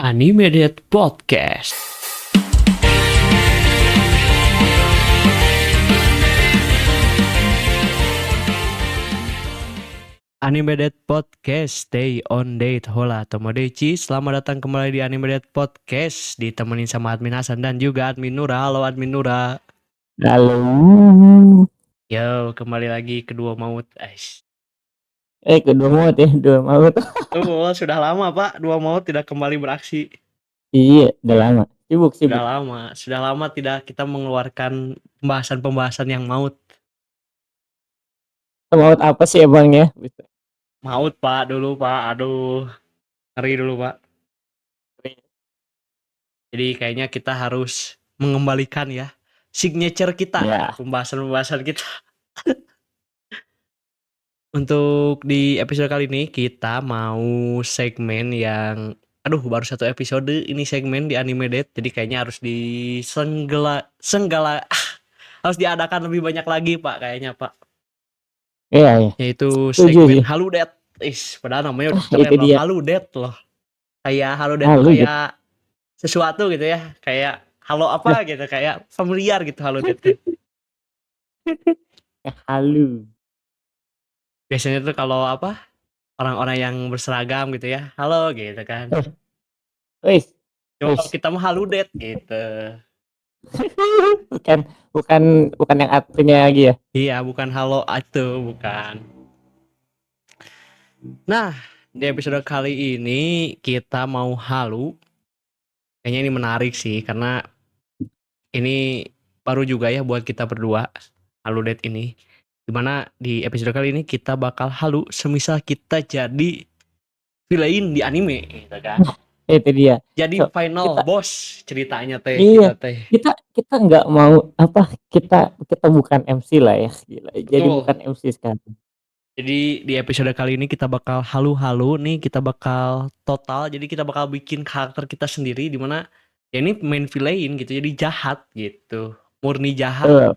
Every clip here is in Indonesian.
Animated Podcast. Animated Podcast, stay on date. Hola Tomodachi, selamat datang kembali di Animated Podcast. Ditemenin sama admin Hasan dan juga admin Nura. Halo admin Nura. Halo. Yo, kembali lagi kedua maut. Kedua maut ya, dua maut. Oh, sudah lama Pak, dua maut tidak kembali beraksi. Iya, udah lama. Sibuk. Sudah lama tidak kita mengeluarkan pembahasan-pembahasan yang maut. Maut apa sih emangnya? Maut Pak dulu Pak, aduh ngeri dulu Pak. Jadi kayaknya kita harus mengembalikan ya signature kita, Ya. pembahasan-pembahasan kita. Untuk di episode kali ini kita mau segmen yang baru satu episode ini segmen di Animated, jadi kayaknya harus harus diadakan lebih banyak lagi Pak kayaknya Pak. Iya. Yaitu Setuju segmen sih. Haludet. Padahal namanya udah keren Itu loh, dia. Haludet loh. Kayak Haludet Halu tuh gitu. kayak sesuatu gitu ya, kayak halo apa gitu, kayak familiar gitu Haludet tuh. Halu. Biasanya tuh kalau orang-orang yang berseragam gitu ya, halo gitu kan. Wis. Cuma kalau kita mau Haludet gitu. bukan yang artinya lagi ya. Iya, bukan halo itu, bukan. Nah, di episode kali ini kita mau halu. Kayaknya ini menarik sih, karena ini baru juga ya buat kita berdua, Haludet ini. Dimana di episode kali ini kita bakal halu semisal kita jadi villain di anime gitu kan. Itu dia. Jadi final boss ceritanya teh. Iya. Kita nggak mau kita bukan MC lah ya. Gila. Jadi bukan MC sekarang. Jadi di episode kali ini kita bakal halu-halu nih, kita bakal total. Jadi kita bakal bikin karakter kita sendiri, dimana ya ini main villain gitu, jadi jahat gitu, murni jahat.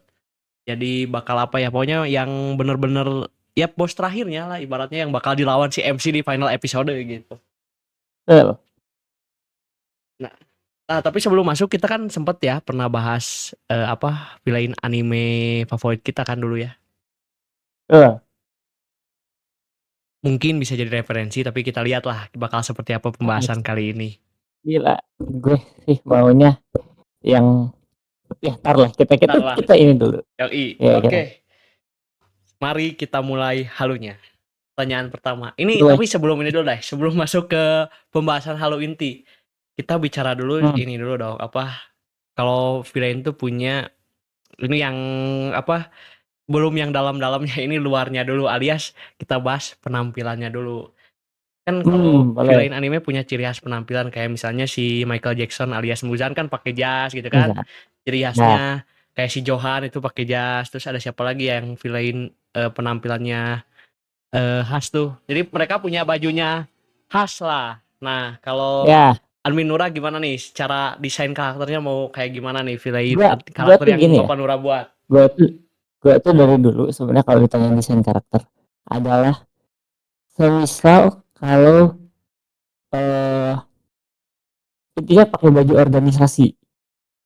Jadi bakal apa ya, pokoknya yang bener-bener ya bos terakhirnya lah ibaratnya, yang bakal dilawan si MC di final episode gitu. Nah, tapi sebelum masuk kita kan sempet ya pernah bahas villain anime favorit kita kan dulu ya. Mungkin bisa jadi referensi, tapi kita lihat lah bakal seperti apa pembahasan kali ini. Gila, gue sih maunya yang ya ntar lah kita ini dulu. Oke. Mari kita mulai halunya. Pertanyaan pertama. Ini tapi sebelum ini dulu deh, sebelum masuk ke pembahasan halu inti, kita bicara dulu ini dulu dong, kalau villain tuh punya ini yang belum yang dalam-dalamnya, ini luarnya dulu, alias kita bahas penampilannya dulu. Kan kalau villain anime punya ciri khas penampilan, kayak misalnya si Michael Jackson alias Muzan kan pakai jas gitu kan. Ciri khasnya kayak si Johan itu pakai jas. Terus ada siapa lagi yang villain penampilannya khas tuh. Jadi mereka punya bajunya khas lah. Nah, kalau admin Nura gimana nih secara desain karakternya, mau kayak gimana nih villain karakter yang Bapak Nura buat? Gue tuh dari dulu sebenarnya kalau ditanya desain karakter adalah semisal kalau dia pakai baju organisasi.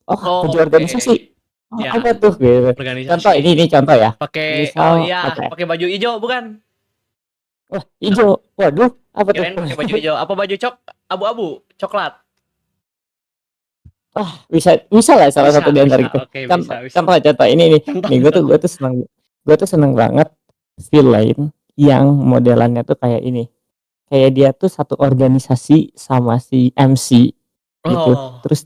Baju organisasi. Ya, apa tuh gitu. Contoh ini contoh ya. Pakai pakai baju hijau bukan? Hijau. Waduh, apa tuh? Pakai baju hijau. Apa baju abu-abu, coklat? Bisa lah salah satu di antara itu. Contoh ini gue tuh seneng banget villain yang modelannya tuh kayak ini. Kayak dia tuh satu organisasi sama si MC gitu. Terus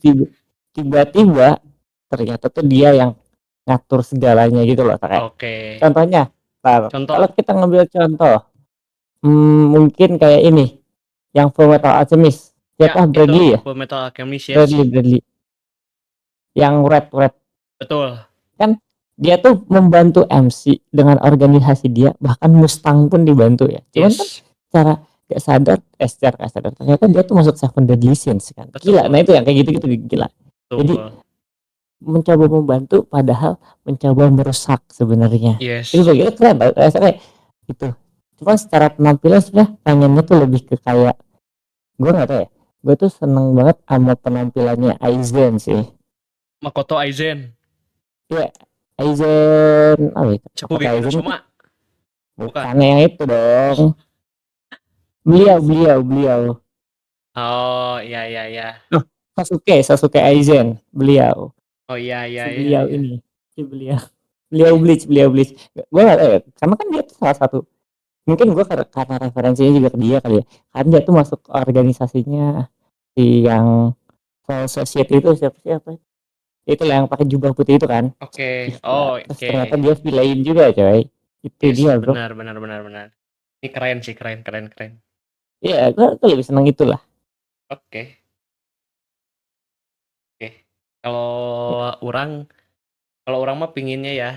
tiba-tiba ternyata tuh dia yang ngatur segalanya gitu loh. Contohnya, kalau kita ngambil contoh, mungkin kayak ini, yang Fullmetal Alchemist. Siapa? Bradley ya? Fullmetal Alchemist, Bradley. Yang red. Betul. Kan dia tuh membantu MC dengan organisasi dia, bahkan Mustang pun dibantu ya. Cuman kan secara gak sadar ternyata dia tuh masuk Seven Deadly Sins kan. Gila. Nah itu yang kayak gitu gila. Jadi mencoba membantu padahal mencoba merusak sebenarnya. Itu begitu keren rasanya gitu. Cuma secara penampilan sebenarnya pengennya tuh lebih ke kayak, gue nggak tahu ya, Gue tuh seneng banget sama penampilannya Aizen sih. Makoto Aizen. Ya, Aizen, oh ya, Shokugeki apakah no Aizen itu? Soma. Bukan. Bukan yang itu dong. Beliau. Oh, iya iya iya. Oh, Sasuke Aizen, beliau. Oh iya iya Si iya beliau iya. ini, si beliau. Beliau Bleach. Gue nggak tahu ya, karena kan dia tuh salah satu. Mungkin gue karena referensinya juga ke dia kali ya. Kan dia tuh masuk organisasinya si yang Soul Society itu siapa? Itu lah yang pakai jubah putih itu kan. Oke. Gila. Oh, Terus oke. ternyata dia villain juga coy. Itu Yes, dia bro. benar benar benar benar. Ini keren sih, keren keren keren. Iya, gue lebih seneng itulah. Oke. Oke. Kalau orang kalau orang mah pinginnya ya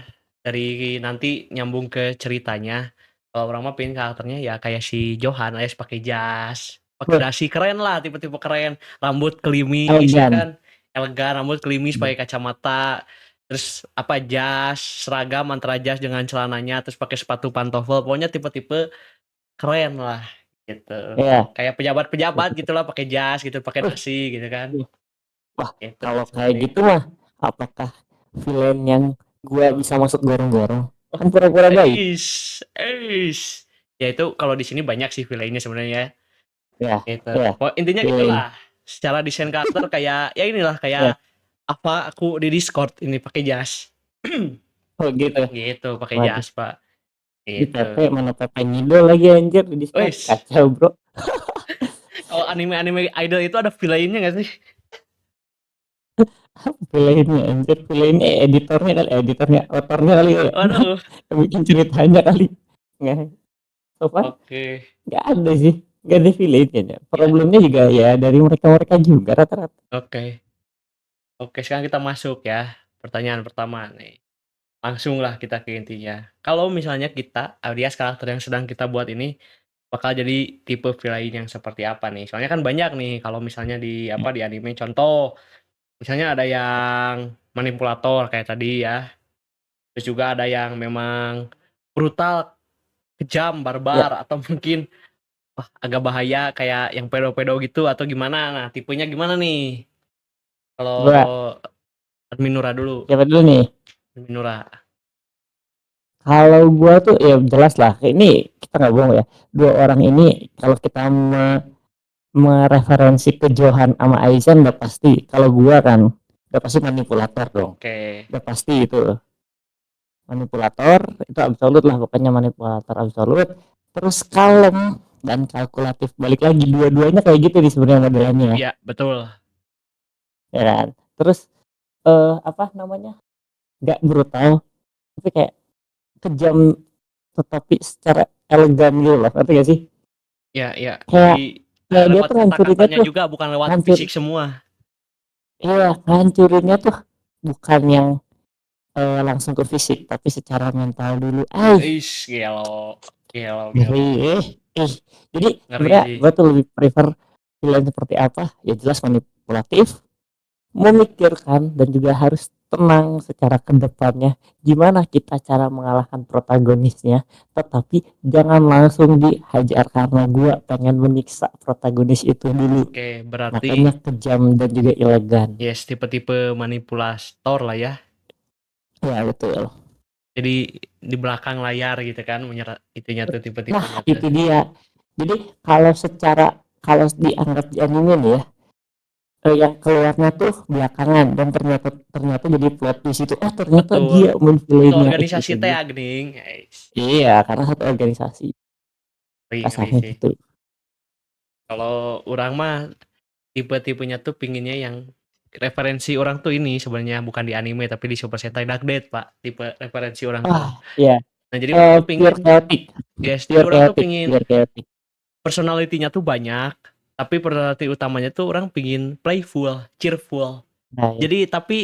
dari nanti nyambung ke ceritanya. Kalau orang mah pingin karakternya ya kayak si Johan alias pakai jas, pakai Wah, dasi keren lah, tipe-tipe keren, rambut klimis ya elegan. kan, elegan, rambut klimis, pakai kacamata, terus apa jas, seragam antara jas dengan celananya, terus pakai sepatu pantofel, pokoknya tipe-tipe keren lah gitu. Iya. Kayak pejabat-pejabat gitulah pakai jas gitu, pakai Wih, dasi gitu kan. wah, Gitu kalau kayak sebenarnya. gitu mah, apakah villain yang gua bisa masuk gorong-gorong? Kan pura-pura baik. Eish. Ya itu kalau di sini banyak sih villainnya sebenarnya. Ya, Gitu. ya, Intinya villain. gitulah. Secara desain karakter kayak ya inilah Ya, kayak apa aku di Discord ini pakai jas. oh gitu. Gitu, pakai Waduh, jas, Pak. di Gitu. PP mana PP ngidol lagi anjir di Discord. Wis, Kacau, bro. kalau anime-anime idol itu ada villainnya nggak sih? Villainnya anjir, villainnya editornya, autornya kali ya. Waduh. Yang bikin ceritanya kali. Nggak, so far Oke. nggak ada sih. Nggak ada villainnya. Ya, Problemnya juga ya dari mereka-mereka juga rata-rata. oke. Oke, sekarang kita masuk ya. Pertanyaan pertama nih. Langsung lah kita ke intinya. Kalau misalnya kita, alias karakter yang sedang kita buat ini bakal jadi tipe villain yang seperti apa nih? Soalnya kan banyak nih kalau misalnya di apa di anime contoh, misalnya ada yang manipulator kayak tadi ya. Terus juga ada yang memang brutal, kejam, Ya, barbar atau mungkin wah, agak bahaya kayak yang pedo-pedo gitu atau gimana. Nah, tipenya gimana nih? gua Kalau Minura dulu. siapa dulu nih? Minura. Kalau gua tuh ya jelas lah. Ini kita nggak bohong ya. Dua orang ini kalau kita mereferensi ke Johan sama Aizen udah pasti. Kalau gua kan udah pasti manipulator dong. Oke. Udah pasti itu manipulator itu absolut lah pokoknya manipulator absolut. Terus kalem dan kalkulatif. Balik lagi dua-duanya kayak gitu di sebenarnya modelannya Iya, betul. ya kan. Terus apa namanya? Nggak brutal tapi kayak kejam tetapi secara elegan gitu loh. Ngerti gak sih? Iya iya. Kayak Jadi, dia lewat tuh ngancurinnya kata-katanya tuh juga bukan lewat hancur fisik semua. ngancurinnya tuh bukan yang langsung ke fisik tapi secara mental dulu Ish, gelo. Gelo ngeri gelo. jadi Ngeri sebenarnya sih. gue tuh lebih prefer pilihan seperti apa ya jelas manipulatif memikirkan dan juga harus tenang secara kedepannya gimana kita cara mengalahkan protagonisnya tetapi jangan langsung dihajar karena gue pengen menyiksa protagonis itu dulu Oke, berarti makanya kejam dan juga elegan yes, tipe-tipe manipulator lah ya. ya betul. Jadi di belakang layar gitu kan menyerah itunya tuh Nah, tipe-tipenya tuh. itu dia. Jadi kalau dianggap di anime nih ya, yang keluarnya tuh belakangan dan ternyata ternyata jadi plot twist itu. Oh, ternyata dia Betul. Satu memvillainnya organisasi itu teh dia. geuning. Yes. Iya, karena satu organisasi. Ngeri ngeri Kasarnya sih. gitu. Kalau orang mah tipe-tipenya tuh pinginnya yang referensi orang tuh ini sebenarnya bukan di anime tapi di Super Sentai Dark Death, Pak. Tipe referensi orang tuh. Ah, iya. Nah, jadi orang tuh Pure pingin chaotic, yes, jadi pure orang tuh chaotic, pingin pure chaotic. personality-nya tuh banyak, tapi personality utamanya tuh orang pingin playful, cheerful. Nah, ya. Jadi tapi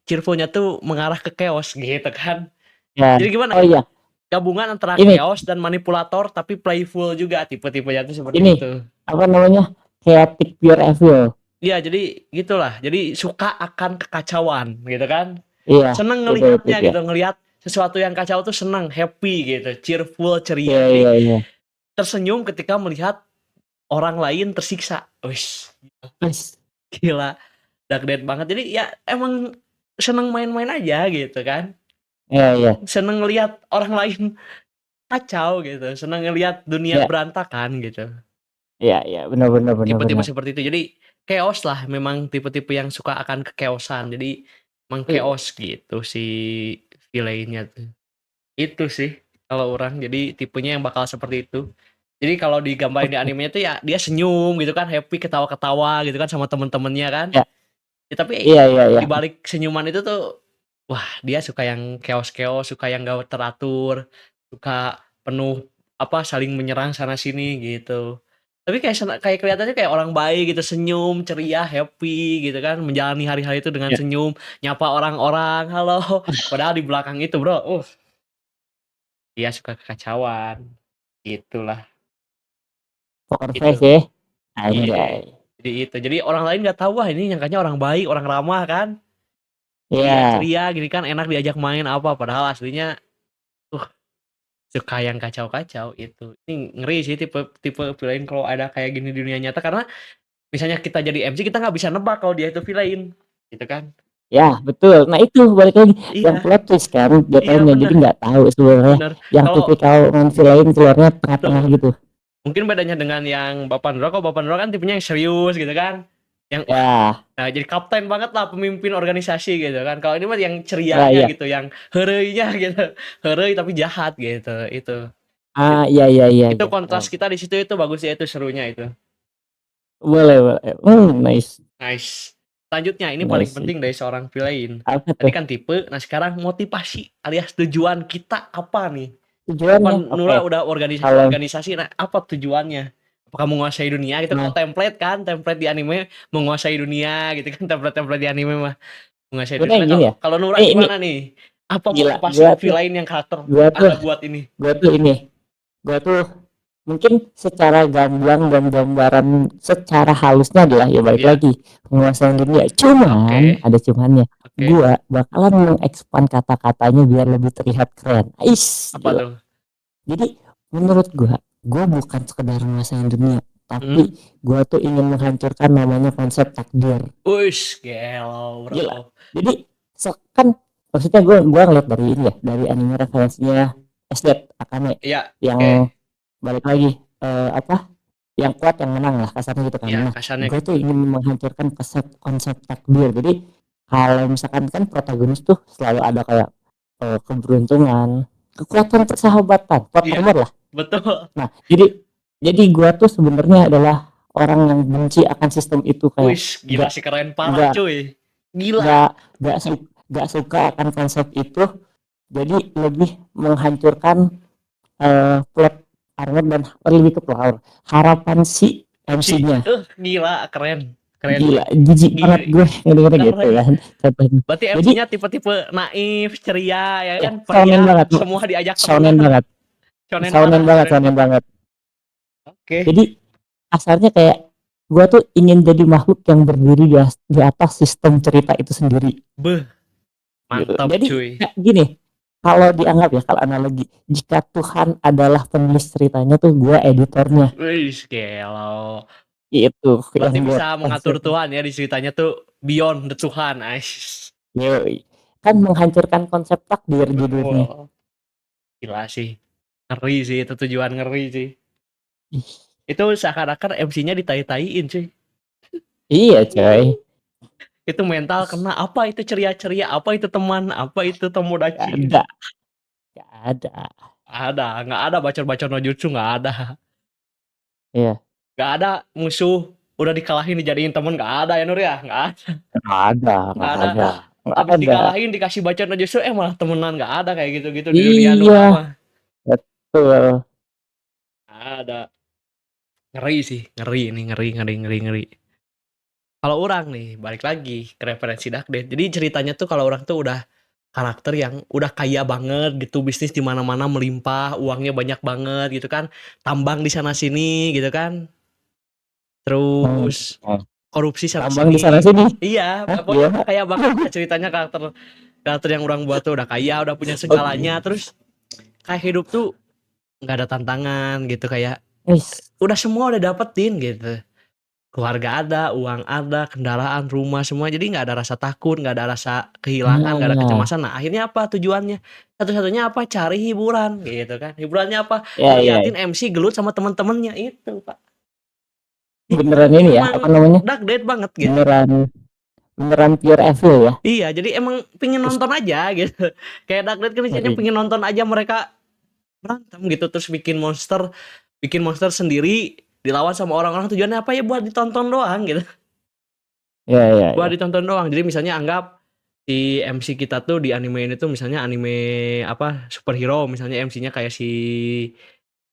cheerful-nya tuh mengarah ke chaos gitu kan. Ya. Jadi gimana Oh ya? iya, Gabungan antara ini chaos dan manipulator tapi playful juga tipe-tipenya tuh seperti ini itu. apa namanya? Chaotic pure evil. Iya, jadi gitulah. Jadi suka akan kekacauan gitu kan. Iya, Seneng itu ngelihatnya dia. gitu, ngelihat sesuatu yang kacau tuh seneng, happy gitu, cheerful, ceria. Iya, Jadi iya, iya. tersenyum ketika melihat orang lain tersiksa. Wis, Wis. gila. Dark Death banget. Jadi ya emang seneng main-main aja gitu kan. Iya. Seneng ngelihat orang lain kacau gitu, seneng ngelihat dunia Iya. berantakan gitu. Iya, benar. Tipe-tipe seperti itu. Jadi chaos lah, memang tipe-tipe yang suka akan kekeosan. Jadi emang chaos gitu si villain-nya tuh. Itu sih kalau orang. Jadi tipenya yang bakal seperti itu. Jadi kalau digambarin di animenya tuh ya dia senyum gitu kan, happy, ketawa-ketawa gitu kan sama temen-temennya kan. Iya. Ya, tapi Iya. di balik senyuman itu tuh, wah dia suka yang chaos-chaos, suka yang gak teratur, suka penuh saling menyerang sana sini gitu. Tapi kayak kelihatannya kayak orang baik gitu, senyum, ceria, happy gitu kan, menjalani hari-hari itu dengan Iya. senyum, nyapa orang-orang, halo. Padahal di belakang itu, Bro, dia suka kekacauan. Gitulah. Poker Itu. face ya. Iya. Anjay. Jadi itu. Jadi orang lain nggak tahu, wah ini nyangkanya orang baik, orang ramah kan. Iya, Iya. ceria gini kan, enak diajak main apa, padahal aslinya suka yang kacau-kacau itu. Ini ngeri sih tipe villain kalau ada kayak gini di dunia nyata, karena misalnya kita jadi MC kita nggak bisa nebak kalau dia itu villain gitu kan. Ya, betul. Nah, itu balik lagi yang Iya, plot twist kan iya jatuhnya. Jadi bener, nggak tahu sebenarnya bener. yang Kalau tipikal MC lain keluarnya tengah-tengah betul, gitu. mungkin bedanya dengan yang Bapak Nuro, kalau Bapak Nuro kan tipenya yang serius gitu kan. Yang Ya, nah jadi kapten banget lah, pemimpin organisasi gitu kan. Kalau ini mah yang nah cerianya iya. gitu, yang heureuy-nya gitu. Heureuy tapi jahat gitu. Itu. Itu Iya. kontras kita di situ, itu bagus ya, itu serunya itu. Boleh. Nice. Nice. Selanjutnya ini paling Nice. penting dari seorang villain. Apa Tadi tuh? kan tipe, nah sekarang motivasi alias tujuan kita apa nih? Tujuannya? Kan Oke. Nura udah Kalau organisasi, nah apa tujuannya? Apakah menguasai dunia gitu? Kalau nah, template di anime menguasai dunia gitu kan, template di anime mah menguasai dunia. sebenarnya Nah gini kalau ya. kalau Nura Ini gimana nih? Apa gila. motivasi villain yang karakter Gua tuh Anda buat ini? gua tuh ini. Gua tuh mungkin secara gamblang dan gambaran secara halusnya adalah ya balik Iya, lagi penguasaan dunia. Cuman oke. ada cumannya. Oke. Gua bakalan mengekspand kata-katanya biar lebih terlihat keren. Apa Gila. tuh? Jadi menurut gua bukan sekedar menguasai dunia, Hmm? tapi gua tuh ingin menghancurkan namanya konsep takdir. Uish, gelo, Gila. bro. Jadi kan maksudnya gua ngeliat dari ini ya, dari anime referensinya SDET Akame Iya, oke. yang balik lagi yang kuat yang menang lah kasarnya gitu kan. Iya, Nah, kasarnya gue gitu. tuh ingin menghancurkan konsep takdir. Jadi kalau misalkan kan protagonis tuh selalu ada kayak keberuntungan, kekuatan persahabatan, Iya, Pottermore lah. betul. Nah, jadi gue tuh sebenarnya adalah orang yang benci akan sistem itu, kayak Wih, gila nggak sih, keren parah nggak cuy. Gila. nggak nggak suka akan konsep itu. Jadi lebih menghancurkan plot Arnold dan lebih ke plot harapan si Si, MC-nya. gila, keren. Keren Gila, sih. jijik banget Gila, gue ngedenger gitu keren. kan contohnya. Berarti Jadi MC-nya tipe-tipe naif, ceria, ya ya kan, shonen periang, banget, semua diajak temenan. Shonen shonen parah, banget, shonen shonen parah. banget. Oke. Jadi asalnya kayak gue tuh ingin jadi makhluk yang berdiri di atas sistem cerita itu sendiri Beh, gitu. mantap Jadi cuy. kayak gini, kalau dianggap ya, kalau analogi, jika Tuhan adalah penulis ceritanya tuh gue editornya Wih, gelo. itu Berarti yang buat bisa mengatur konsep. Tuhan ya di ceritanya tuh, beyond the Tuhan. Ais. Yoi. Kan menghancurkan konsep takdir judulnya. Betul. Gila sih. Ngeri sih, itu tujuan ngeri sih. Ih, Itu seakan-akan MC-nya ditai-taiin cuy. iya coy. Itu mental kena, apa itu ceria-ceria, apa itu teman, apa itu Gak tomodachi. ada, gak ada. Nggak ada bacor-bacor no jutsu, nggak ada. Iya, Nggak ada musuh udah dikalahin dijadiin temen, nggak ada ya Nur ya, nggak ada. gak ada, Nggak gak ada. ada, gak Habis ada. dikalahin dikasih bacor no jutsu, malah temenan, nggak ada kayak gitu-gitu di dunia Nura Iya, mah. betul. Nggak ada. Ngeri sih, ngeri ini, ngeri. Kalau orang nih, balik lagi ke referensi Dark Death. Jadi ceritanya tuh kalau orang tuh udah karakter yang udah kaya banget gitu, bisnis di mana-mana melimpah, uangnya banyak banget gitu kan, tambang di sana sini gitu kan, Hmm. terus korupsi sana Tambang di sana sini. sini. Iya, Hah, pokoknya gimana? kaya banget lah ceritanya, karakter yang orang buat tuh udah kaya, udah punya segalanya, terus kayak hidup tuh nggak ada tantangan gitu, kayak udah semua udah dapetin gitu. Keluarga ada, uang ada, kendaraan, rumah semua, jadi nggak ada rasa takut, nggak ada rasa kehilangan, nggak ada kecemasan. Nah akhirnya apa tujuannya? Satu-satunya apa? Cari hiburan gitu kan. Hiburannya apa? Ngeliatin MC gelut sama temen-temennya itu Pak. Beneran ini ya, apa namanya, dark date banget gitu. beneran pure evil ya. Iya, jadi emang pingin nonton aja gitu. Kayak dark date kan isinya pingin nonton aja mereka berantem gitu, terus bikin monster sendiri dilawan sama orang-orang, tujuannya apa ya? Buat ditonton doang gitu. Buat ditonton doang. Jadi misalnya anggap si MC kita tuh di anime ini tuh misalnya anime apa superhero, misalnya MC-nya kayak si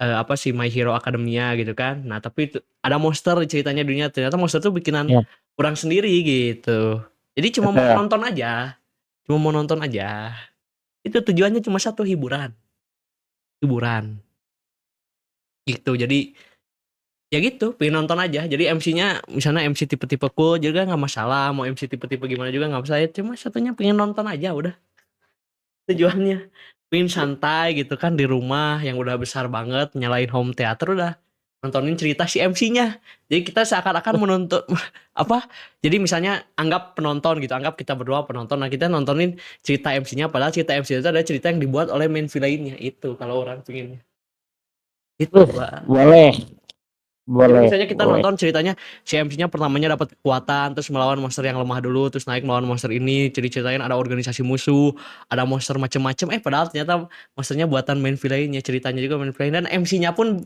apa si My Hero Academia gitu kan. Nah, tapi ada monster ceritanya, dunia ternyata monster tuh bikinan orang sendiri gitu. Jadi cuma mau nonton aja. Cuma mau nonton aja. Itu tujuannya cuma satu, hiburan. Gitu. Jadi ya gitu, pengen nonton aja. Jadi MC-nya misalnya MC tipe-tipe cool juga nggak masalah, mau MC tipe-tipe gimana juga nggak masalah. Cuma satunya pengen nonton aja udah. Tujuannya pengen santai gitu kan di rumah yang udah besar banget, nyalain home theater udah nontonin cerita si MC-nya. Jadi kita seakan-akan menonton apa? Jadi misalnya anggap penonton gitu, anggap kita berdua penonton, nah kita nontonin cerita MC-nya, padahal cerita MC itu adalah cerita yang dibuat oleh main villain-nya itu kalau orang pengennya. Itu, Pak. Jadi misalnya kita nonton ceritanya si MC-nya pertamanya dapat kekuatan, terus melawan monster yang lemah dulu, terus naik melawan monster ini, ceritain ada organisasi musuh, ada monster macem-macem, padahal ternyata monsternya buatan main villain-nya, ceritanya juga main villain, dan MC-nya pun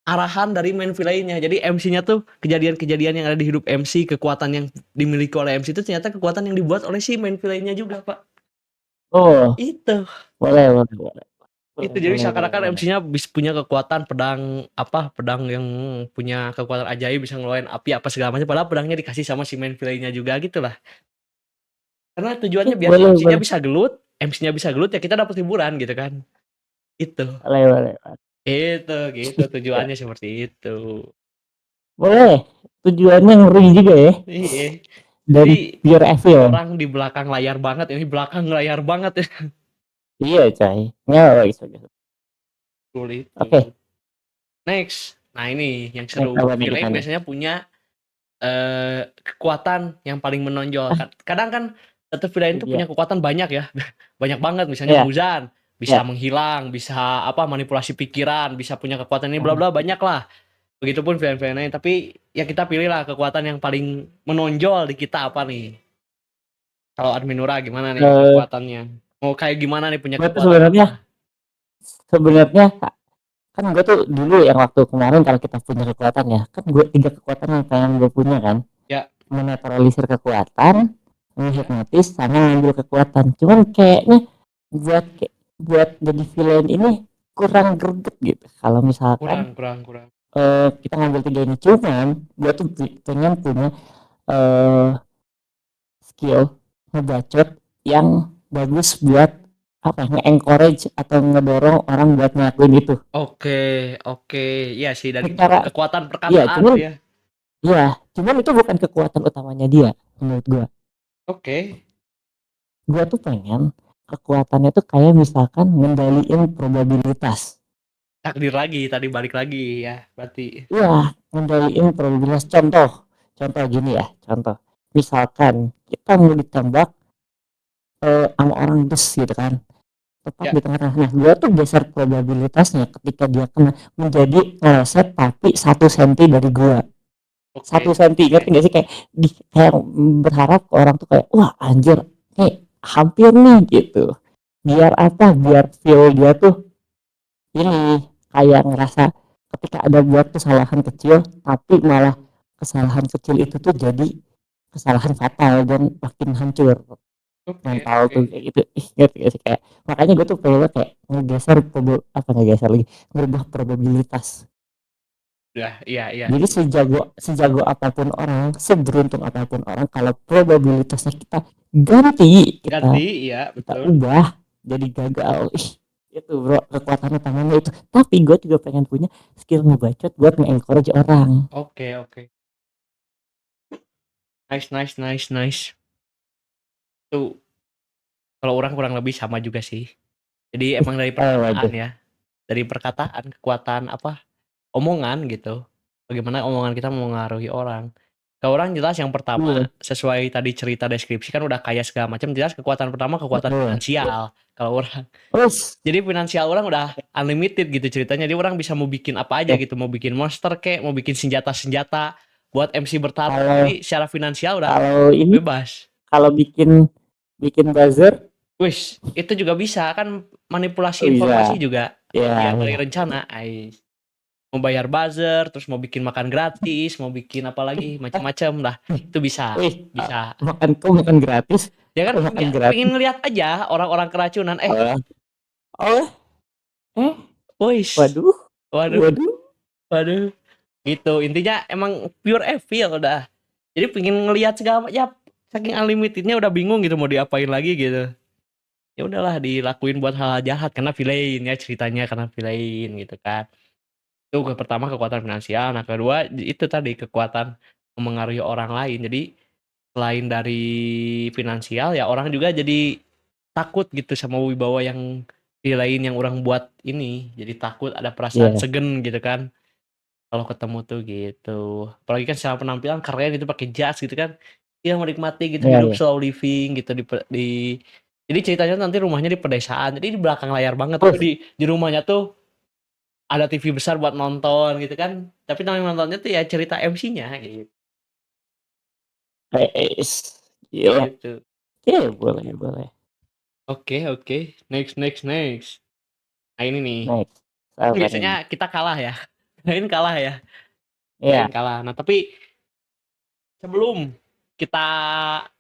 arahan dari main villain-nya. Jadi MC-nya tuh kejadian-kejadian yang ada di hidup MC, kekuatan yang dimiliki oleh MC itu ternyata kekuatan yang dibuat oleh si main villain-nya juga, Pak. Itu. Boleh. Itu jadi seakan-akan MC-nya punya kekuatan pedang yang punya kekuatan ajaib, bisa ngeluarin api apa segala macam, padahal pedangnya dikasih sama si main villain-nya juga gitulah. Karena tujuannya biar MC-nya bisa gelut ya kita dapat hiburan gitu kan. Itu. Boleh. Gitu tujuannya seperti itu. Boleh. Tujuannya ngeri juga ya. Iya. Dari pure evil. Orang di belakang layar banget, ini belakang layar banget ya. Iya, coy. Nggak gitu. Oke. Next. Nah, ini yang seru. Villain biasanya punya kekuatan yang paling menonjol. Kadang kan satu villain itu punya kekuatan banyak ya. Banyak banget, misalnya Muzan bisa menghilang, bisa manipulasi pikiran, bisa punya kekuatan ini bla bla, banyak lah. Begitupun villain-villain lain, tapi ya kita pilih lah kekuatan yang paling menonjol di kita apa nih. Kalau Adminura gimana nih kekuatannya? Mau kayak gimana nih punya kekuatan apa? Sebenarnya kan gue tuh dulu yang waktu kemarin kalau kita punya kekuatan ya, kan gue 3 kekuatan yang pengen gue punya kan. Ya. Menetralisir kekuatan, menghipnotis, sama ngambil kekuatan. Cuman kayaknya buat jadi villain ini kurang greget gitu. Kalau misalkan kurang. kita ngambil 3 ini, cuman gue tuh pengen punya skill ngebacot yang bagus buat nge-encourage atau ngedorong orang buat ngelakuin itu. Oke. Iya sih, dari kekuatan perkataan ya. Iya, cuman itu bukan kekuatan utamanya dia menurut gua. Oke. Gua tuh pengen kekuatannya tuh kayak misalkan ngendaliin probabilitas. Takdir lagi, tadi balik lagi ya, berarti. Iya, ngendaliin probabilitas. Contoh gini ya, misalkan kita mau ditembak sama orang bus gitu kan, tepat di tengah-tengah. Nah, gua tuh geser probabilitasnya ketika dia kena menjadi ngeleset tapi 1 senti dari gua. 1 senti, ngerti gak sih, kayak berharap orang tuh kayak wah anjir hampir nih gitu, biar feel dia tuh ini kayak ngerasa ketika ada buat kesalahan kecil tapi malah kesalahan kecil itu tuh jadi kesalahan fatal dan makin hancur mental tuh kayak gitu. Ngerti gak sih, kayak makanya gue tuh pengen kayak ngegeser lagi, merubah probabilitas. Iya. Jadi sejago apapun orang, seberuntung apapun orang, kalau probabilitasnya kita ganti, kita ubah jadi gagal. Itu bro, kekuatan utamanya itu. Tapi gue juga pengen punya skill ngebacot buat nge-encourage orang. Oke. Nice. Tuh, kalau orang kurang lebih sama juga sih. Jadi emang dari perkataan ya. Dari perkataan, kekuatan omongan gitu. Bagaimana omongan kita mempengaruhi orang. Kalau orang jelas yang pertama sesuai tadi cerita deskripsi kan udah kaya segala macam, jelas kekuatan pertama kekuatan finansial kalau orang. Jadi finansial orang udah unlimited gitu ceritanya. Jadi orang bisa mau bikin apa aja gitu, mau bikin monster kayak, mau bikin senjata-senjata buat MC bertarung. Jadi secara finansial udah bebas. Kalau bikin buzzer, wis itu juga bisa kan, manipulasi informasi juga. Ya, paling rencana, mau bayar buzzer, terus mau bikin makan gratis, mau bikin apa lagi, macam-macam lah. Itu bisa. Bisa. Makan gratis. Ya kan pengen ngeliat aja orang-orang keracunan. Waduh. Gitu. Intinya emang pure evil udah. Jadi pengen ngeliat segala ya saking unlimitednya udah bingung gitu mau diapain lagi gitu. Ya udahlah dilakuin buat hal jahat karena villain ya ceritanya, karena villain gitu kan. Itu pertama kekuatan finansial. Nah kedua itu tadi kekuatan memengaruhi orang lain. Jadi selain dari finansial ya orang juga jadi takut gitu sama wibawa yang lain yang orang buat ini. Jadi takut, ada perasaan segen gitu kan kalau ketemu tuh gitu. Apalagi kan secara penampilan keren gitu pakai jas gitu kan. Dia menikmati gitu hidup slow living gitu di jadi ceritanya nanti rumahnya di pedesaan. Jadi di belakang layar banget tapi di rumahnya tuh ada TV besar buat nonton gitu kan. Tapi namanya nontonnya tuh ya cerita MC-nya gitu. Gitu. Boleh. Oke. Next. Nah ini nih. Biasanya kita kalah ya. Ini kalah ya. Kalah. Nah tapi sebelum kita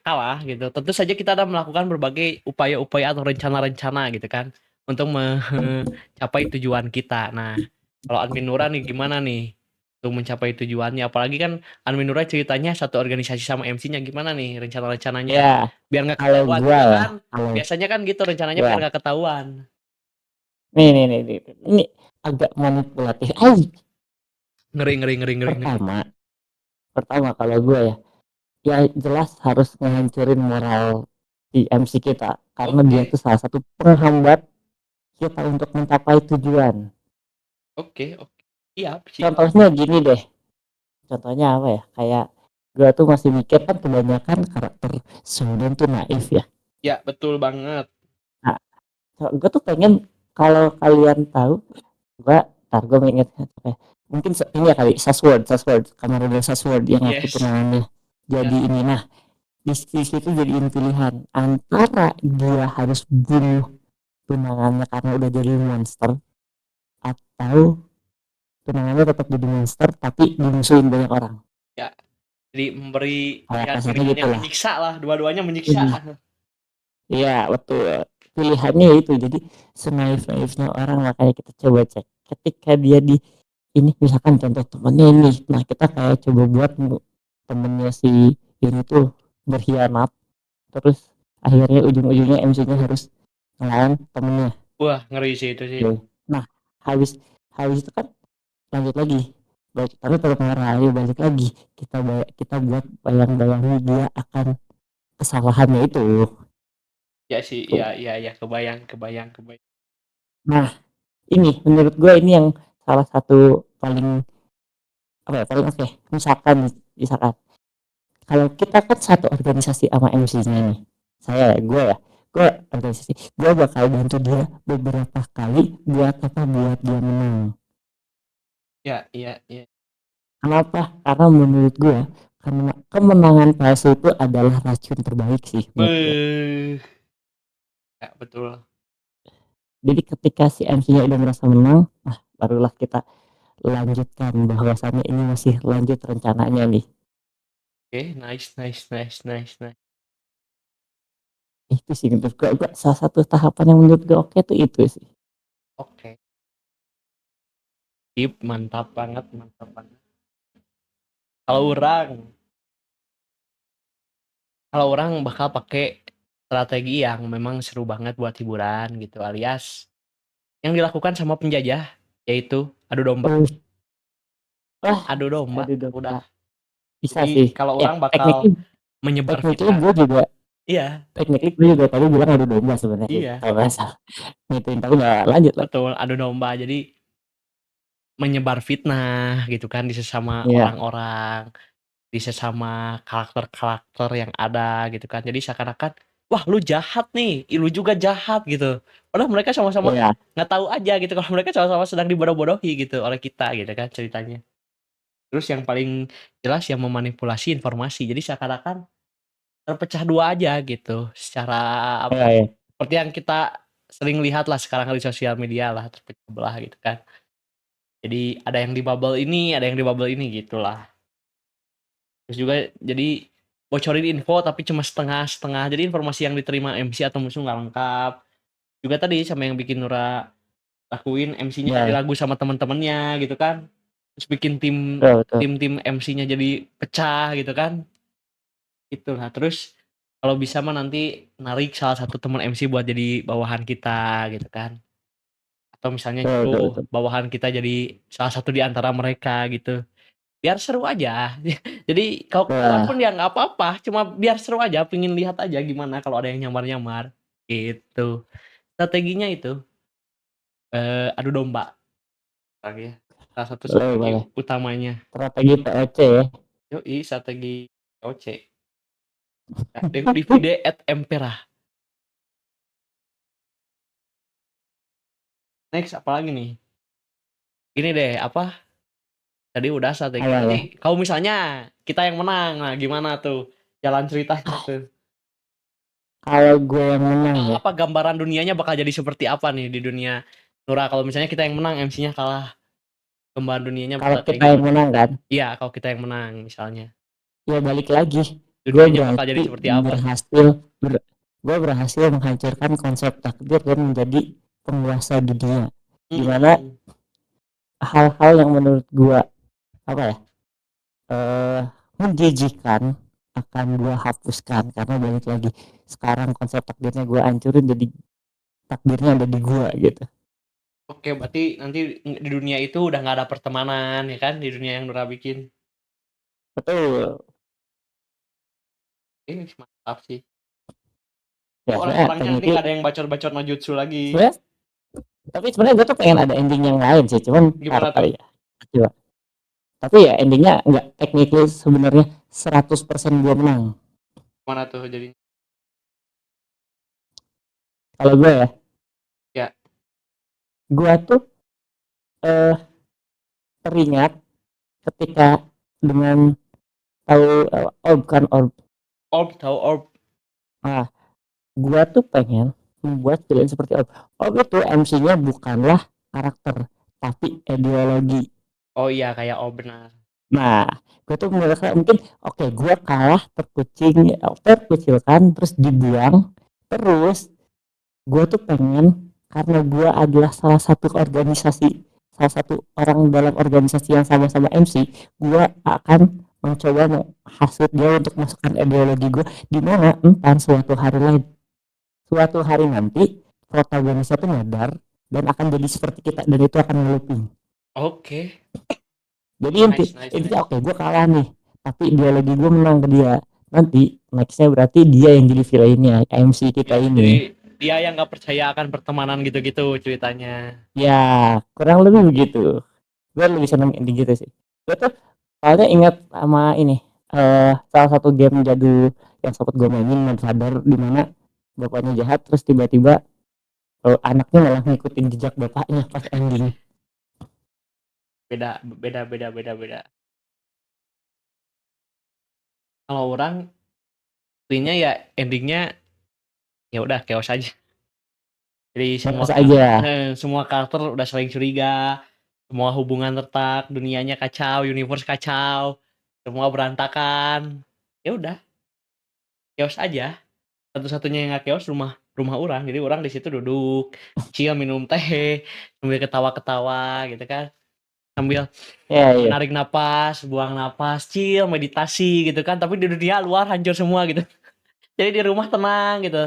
kalah gitu, tentu saja kita ada melakukan berbagai upaya-upaya atau rencana-rencana gitu kan untuk mencapai tujuan kita. Nah, kalau Admin Nura nih gimana nih untuk mencapai tujuannya? Apalagi kan Admin Nura ceritanya satu organisasi sama MC-nya, gimana nih rencana-rencananya? Biar nggak ketahuan kan? Biasanya kan gitu rencananya biar nggak ketahuan. Nih. Ini agak manipulatif. Ngeri. Pertama kalau gue ya jelas harus ngehancurin moral di MC kita karena dia itu salah satu penghambat kita untuk mencapai tujuan. Oke. Iya. Contohnya gini deh. Contohnya apa ya? Kayak gue tuh masih mikir kan kebanyakan karakter Shonen tuh naif ya. Ya betul banget. Nah, gue tuh pengen kalau kalian tahu, gue inget mungkin ini ya kali Sasword kamar dari Sasword yang waktu tunangannya jadi ini. Nah di situ jadiin pilihan antara dia harus bunuh tunangannya karena udah jadi monster atau tunangannya tetap jadi monster tapi dimusuhin banyak orang. Ya, jadi memberi pilihan yang menyiksa lah, dua-duanya menyiksa. Iya betul, pilihannya itu. Jadi senaif-naifnya orang, makanya kita coba cek ketika dia di ini misalkan contoh temennya ini, nah kita kayak coba buat temennya si ini tuh berkhianat, terus akhirnya ujung-ujungnya MC-nya harus ngelawan temennya. Wah ngeri sih itu sih. Nah habis itu kan lanjut lagi, tapi kalau pengarahnya balik lagi kita buat bayang-bayangnya dia akan kesalahannya itu. Ya sih, iya kebayang. Nah ini menurut gue ini yang salah satu paling oke. Misalkan kalau kita kan satu organisasi sama MC-nya nih, gue organisasi, gue bakal bantu dia beberapa kali buat dia menang. Iya. Kenapa? Karena menurut gue kemenangan palsu itu adalah racun terbaik sih. Ya betul. Jadi ketika si MC-nya udah merasa menang, nah barulah kita lanjutkan bahwasannya ini masih lanjut rencananya nih. Oke, nice. Itu sih menurut gue salah satu tahapan yang menurut gue oke tuh itu sih. Oke. Mantap banget. Kalau orang bakal pakai strategi yang memang seru banget buat hiburan gitu, alias yang dilakukan sama penjajah yaitu adu domba. Adu domba. Udah. Bisa sih. Kalau orang bakal menyebar fitnah. Gue juga. Iya. Tekniknya gue juga tadi bilang adu domba sebenarnya. Iya. Kalau nggak salah. Tapi nggak lanjut lah. Betul, adu domba. Jadi menyebar fitnah gitu kan di sesama Iya. orang-orang, di sesama karakter-karakter yang ada gitu kan. Jadi seakan-akan, wah lu jahat nih, lu juga jahat gitu. Padahal mereka sama-sama Iya. nggak tahu aja gitu kalau mereka sama-sama sedang dibodoh-bodohi gitu oleh kita gitu kan ceritanya. Terus yang paling jelas yang memanipulasi informasi. Jadi seakan-akan terpecah dua aja gitu secara Iya, apa, iya. seperti yang kita sering lihat lah sekarang di sosial media lah, terpecah belah gitu kan. Jadi ada yang di bubble ini, ada yang di bubble ini gitulah. Terus juga jadi bocorin info tapi cuma setengah-setengah. Jadi informasi yang diterima MC atau musuh nggak lengkap. Juga tadi sama yang bikin Nura lakuin MC-nya Iya, ganti iya. lagu sama teman-temannya gitu kan. Terus bikin tim Betul, betul. tim-tim MC-nya jadi pecah gitu kan. Itulah. Terus kalau bisa mah nanti narik salah satu teman MC buat jadi bawahan kita gitu kan. Atau misalnya Betul, betul, nyuruh betul. bawahan kita jadi salah satu di antara mereka gitu. Biar seru aja. Jadi kalau kalah Nah, pun ya nggak apa-apa, cuma biar seru aja, pengen lihat aja gimana kalau ada yang nyamar-nyamar, gitu. Strateginya itu, adu domba, ya, salah satu boleh, strategi boleh. utamanya. Strategi POC ya. Yoi, strategi OC. Divide et impera. Next apalagi nih? Ini deh, apa, tadi udah strategi, Apa nanti ya? kalau misalnya kita yang menang, nah gimana tuh jalan ceritanya tuh? Kalau gue yang menang ya. Apa gambaran dunianya bakal jadi seperti apa nih di dunia Nura kalau misalnya kita yang menang, MC-nya kalah, gambaran dunianya Kalau bakal kayak kita yang gimana? menang kan, Iya, kalau kita yang menang misalnya, ya balik lagi. Gue dunianya bakal jadi berarti seperti apa tuh? berhasil, gue berhasil menghancurkan konsep takdir dan menjadi penguasa dunia. Dimana Mhm. hal-hal yang menurut gue apa ya, eh menjijikan akan gue hapuskan karena balik lagi sekarang konsep takdirnya gue hancurin jadi takdirnya ada di gue gitu. Oke, berarti nanti di dunia itu udah nggak ada pertemanan ya kan, di dunia yang Nura bikin. Betul. Mantap sih. Ya sebenarnya Orang-orangnya nanti technically nggak ada yang bacot-bacot no jutsu lagi. sebenarnya tapi sebenarnya gue tuh pengen ada ending yang lain sih cuman ntar Gimana tuh? kali ya. Coba. Tapi ya endingnya nggak technically sebenarnya 100% gue menang. Gimana tuh jadi? Kalau gue ya, Ya, gue tuh eh, teringat ketika dengan tahu orb kan orb. orb tahu orb. Nah, gue tuh pengen membuat villain seperti orb. Orb itu MC-nya bukanlah karakter tapi ideologi. Oh iya, kayak orb benar. Nah, gue tuh merasa mungkin oke, gue kalah terkucilkan terus dibuang terus gue tuh pengen karena gue adalah salah satu orang dalam organisasi yang sama-sama MC, gue akan mencoba menghasut dia untuk masukkan ideologi gue di mana entar suatu hari nanti protagonisnya tuh nyadar dan akan jadi seperti kita dan itu akan ngelupin. Oke. Jadi Nice, nice, intinya nice. oke gue kalah nih tapi ideologi gue menang ke dia, nanti nextnya berarti dia yang jadi villainnya MC kita Ya, ini. jadi dia yang nggak percaya akan pertemanan gitu-gitu ceritanya. Ya, kurang lebih begitu. Gue lebih seneng ending gitu sih. Gue tuh soalnya ingat sama ini, salah satu game jadul yang sempat gue mainin Godfather di mana bapaknya jahat terus tiba-tiba anaknya malah ngikutin jejak bapaknya pas ending. Beda, beda, beda, beda, beda. Kalau orang intinya ya endingnya ya udah chaos aja. Jadi Terus aja. semua karakter udah saling curiga, semua hubungan retak, dunianya kacau, universe kacau, semua berantakan. Ya udah, chaos aja. Satu-satunya yang nggak chaos rumah rumah orang. Jadi orang di situ duduk, chill, minum teh, sambil ketawa-ketawa gitu kan. Sambil Ya, iya. narik napas, buang napas, chill, meditasi gitu kan. Tapi di dunia luar hancur semua gitu. Jadi di rumah tenang gitu.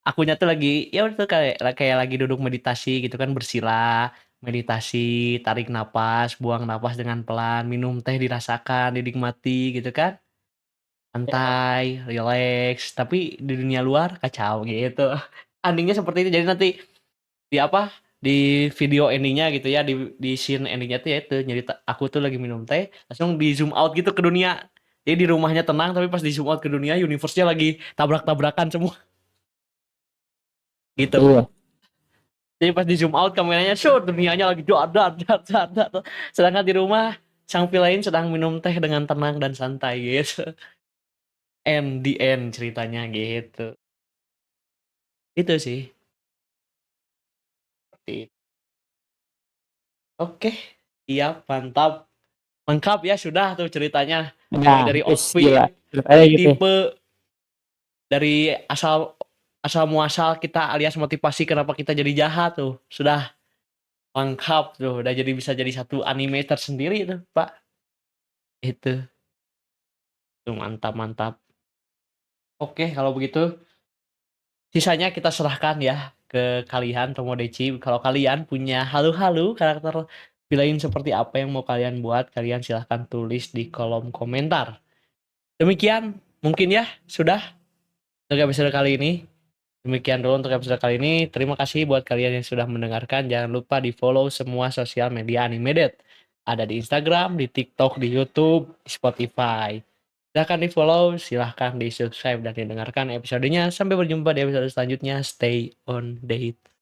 Akunya tuh lagi ya udah tuh kayak kayak lagi duduk meditasi gitu kan, bersila, meditasi, tarik napas, buang napas dengan pelan, minum teh dirasakan, dinikmati gitu kan. Ya. Santai, rileks, tapi di dunia luar kacau gitu. Ending-nya seperti itu. Jadi nanti di apa? di video endingnya gitu ya, di scene endingnya tuh ya itu nyerita aku tuh lagi minum teh langsung di zoom out gitu ke dunia, jadi di rumahnya tenang tapi pas di zoom out ke dunia universe-nya lagi tabrak-tabrakan semua gitu. Iya. Jadi pas di zoom out kameranya shoot dunianya lagi dar, sedangkan di rumah sang villain sedang minum teh dengan tenang dan santai gitu. End the end ceritanya gitu. Itu sih. Oke, iya mantap. Lengkap ya sudah tuh ceritanya. Mulai Nah, dari gila. outfit, Ceritanya dari gitu ya. tipe, dari asal asal muasal kita alias motivasi kenapa kita jadi jahat tuh. Sudah lengkap tuh, udah jadi bisa jadi satu anime tersendiri tuh, Pak. Itu. Tuh mantap mantap. Oke, kalau begitu sisanya kita serahkan ya ke kalian Tomodachi. Kalau kalian punya halu-halu karakter villain seperti apa yang mau kalian buat, kalian silahkan tulis di kolom komentar. Demikian mungkin ya sudah untuk episode kali ini. Demikian dulu untuk episode kali ini. Terima kasih buat kalian yang sudah mendengarkan. Jangan lupa di follow semua sosial media Animeded. Ada di Instagram, di TikTok, di YouTube, di Spotify. Silahkan di follow, silahkan di subscribe dan didengarkan episodenya. Sampai berjumpa di episode selanjutnya. Stay on date.